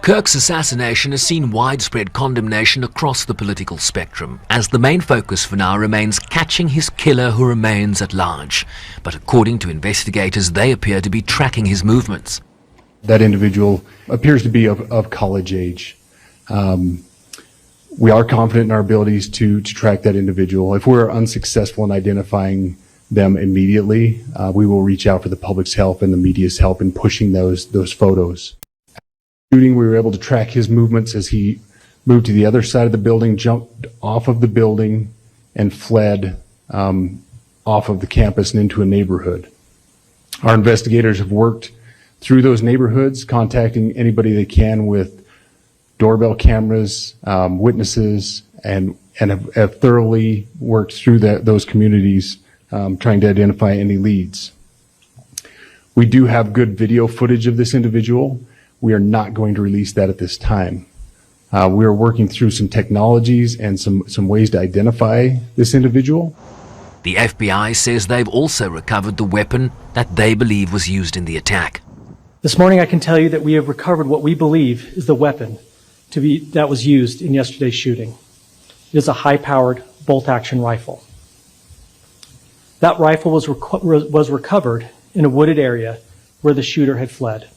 Kirk's assassination has seen widespread condemnation across the political spectrum, as the main focus for now remains catching his killer who remains at large. But according to investigators, they appear to be tracking his movements. That individual appears to be of college age. We are confident in our abilities to track that individual. If we're unsuccessful in identifying them immediately, we will reach out for the public's help and the media's help in pushing those photos. Shooting, we were able to track his movements as he moved to the other side of the building, jumped off of the building, and fled off of the campus and into a neighborhood. Our investigators have worked through those neighborhoods, contacting anybody they can with doorbell cameras, witnesses, and have thoroughly worked through those communities, trying to identify any leads. We do have good video footage of this individual. We are not going to release that at this time. We are working through some technologies and some ways to identify this individual. The FBI says they've also recovered the weapon that they believe was used in the attack. This morning I can tell you that we have recovered what we believe is the weapon that was used in yesterday's shooting. It is a high-powered bolt-action rifle. That rifle was recovered in a wooded area where the shooter had fled.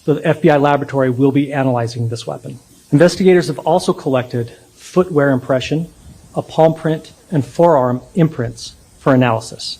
The FBI laboratory will be analyzing this weapon. Investigators have also collected footwear impression, a palm print, and forearm imprints for analysis.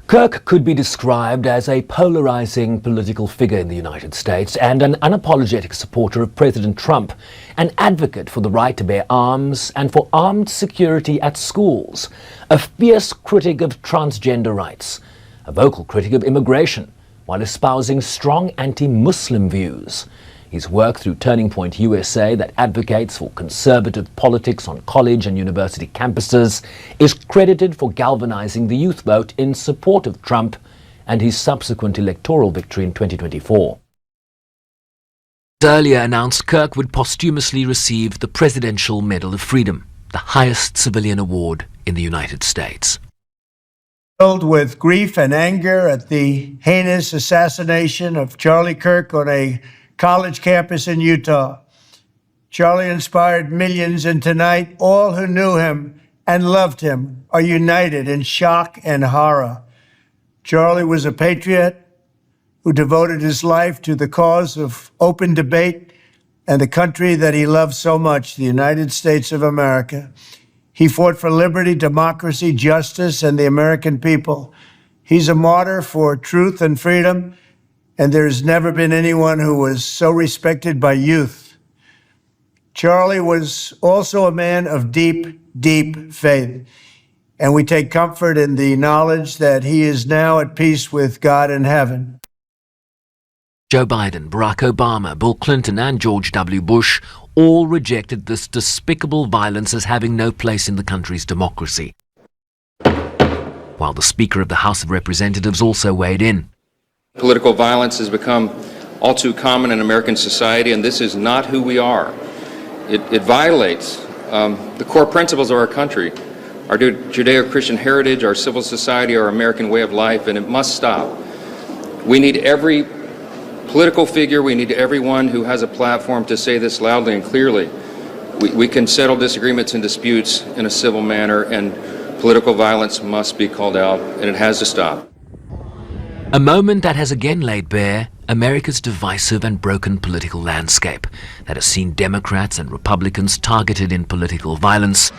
Kirk could be described as a polarizing political figure in the United States and an unapologetic supporter of President Trump, an advocate for the right to bear arms and for armed security at schools, a fierce critic of transgender rights, a vocal critic of immigration, while espousing strong anti-Muslim views. His work through Turning Point USA, that advocates for conservative politics on college and university campuses, is credited for galvanizing the youth vote in support of Trump and his subsequent electoral victory in 2024. Earlier announced Kirk would posthumously receive the Presidential Medal of Freedom, the highest civilian award in the United States. Filled with grief and anger at the heinous assassination of Charlie Kirk on a college campus in Utah. Charlie inspired millions, and tonight all who knew him and loved him are united in shock and horror. Charlie was a patriot who devoted his life to the cause of open debate and the country that he loved so much, the United States of America. He fought for liberty, democracy, justice, and the American people. He's a martyr for truth and freedom, and there's never been anyone who was so respected by youth. Charlie was also a man of deep, deep faith, and we take comfort in the knowledge that he is now at peace with God in heaven. Joe Biden, Barack Obama, Bill Clinton, and George W. Bush all rejected this despicable violence as having no place in the country's democracy, while the Speaker of the House of Representatives also weighed in. Political violence has become all too common in American society, and this is not who we are. It violates the core principles of our country, our Judeo-Christian heritage, our civil society, our American way of life, and it must stop. We need every political figure, we need everyone who has a platform to say this loudly and clearly. We can settle disagreements and disputes in a civil manner, and political violence must be called out, and it has to stop. A moment that has again laid bare America's divisive and broken political landscape, that has seen Democrats and Republicans targeted in political violence,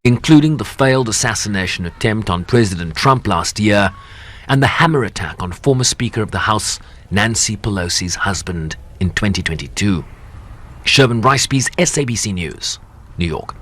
including the failed assassination attempt on President Trump last year and the hammer attack on former Speaker of the House Nancy Pelosi's husband in 2022. Sherman Ricebees, SABC News, New York.